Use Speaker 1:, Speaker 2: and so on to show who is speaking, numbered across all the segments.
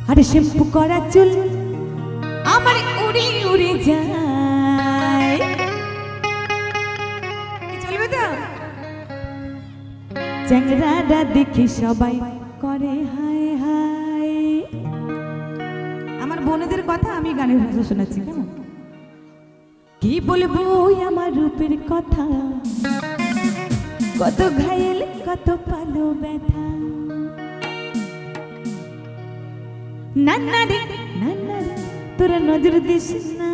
Speaker 1: আরে শ্যাম্পু করা চুল আমার উড়ে উড়ে যায়। চলবে তো? চ্যাংড়াটা দেখি সবাই করে হায় হায়। আমার বোনেদের কথা আমি গানের ভাষা শোনাচ্ছি কেমন? কি বলবো আমার রূপের কথা, কত ঘায়েল কত পালো ব্যথা। নান্না রে তোরা নজর দিস না,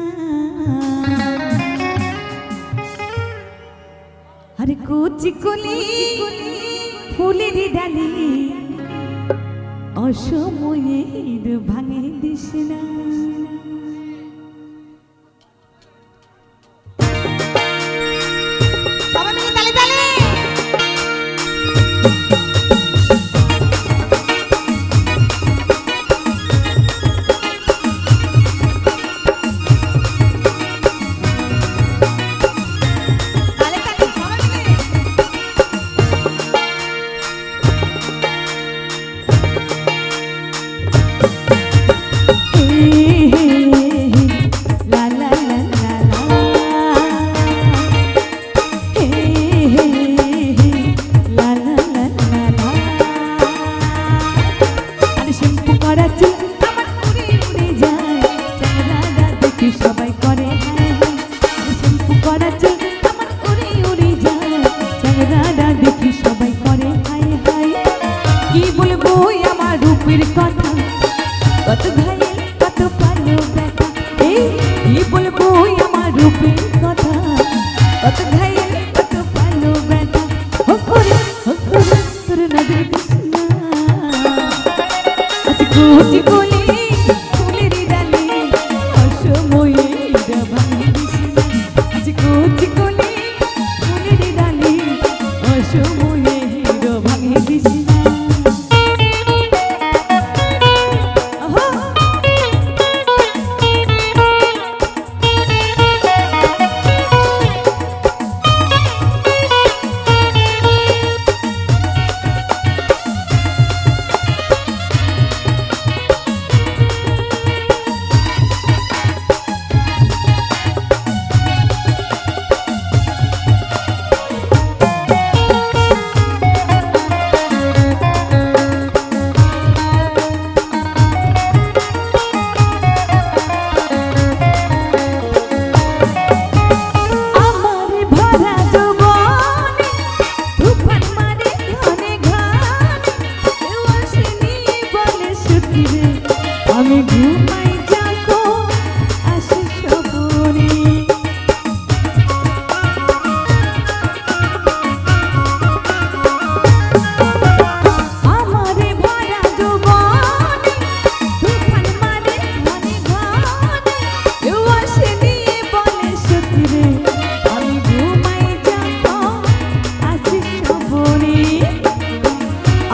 Speaker 1: আরে কুচি কলি ফুলের ডালি অসময়ের ভাঙে দিস না।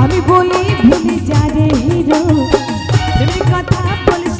Speaker 2: আমি বলি ভুলে যা রে হিরো, প্রেমের কথা বলিস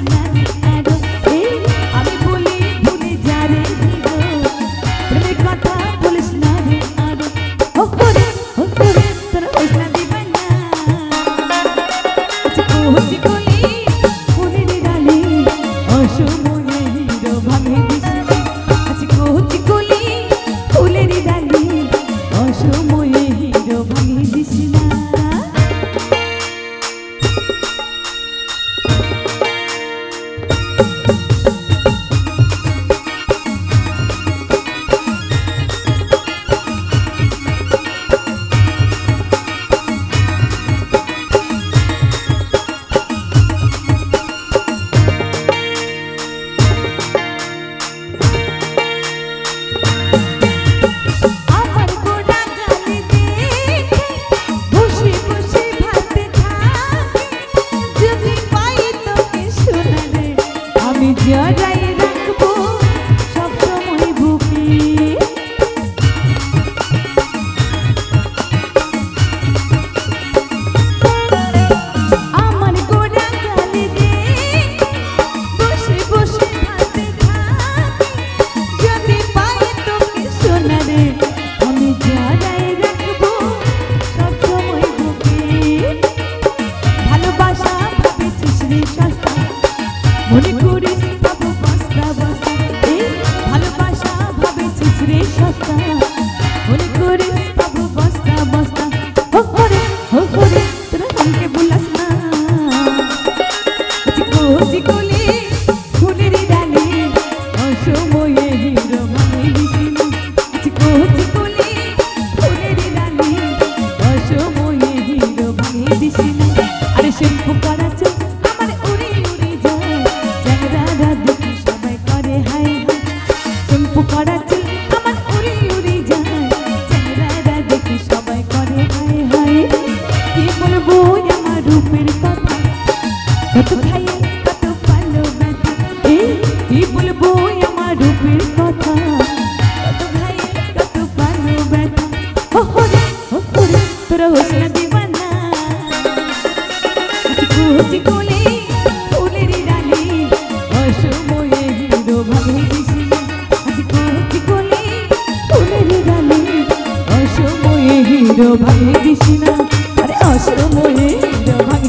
Speaker 1: কত খাই কত ভালোবাসি এই কি বলবো আমার রূপের কথা কত খাই কত ভালোবাসি ওরে তোরা হোস না দিওয়ানা কুচি কোলে ফুলের ডালি অসময়ে হিরো ভাবে দিছি কুচি কোলে ফুলের ডালি অসময়ে হিরো ভাবে দিছি না আরে অসময়ে হিরো ভাবে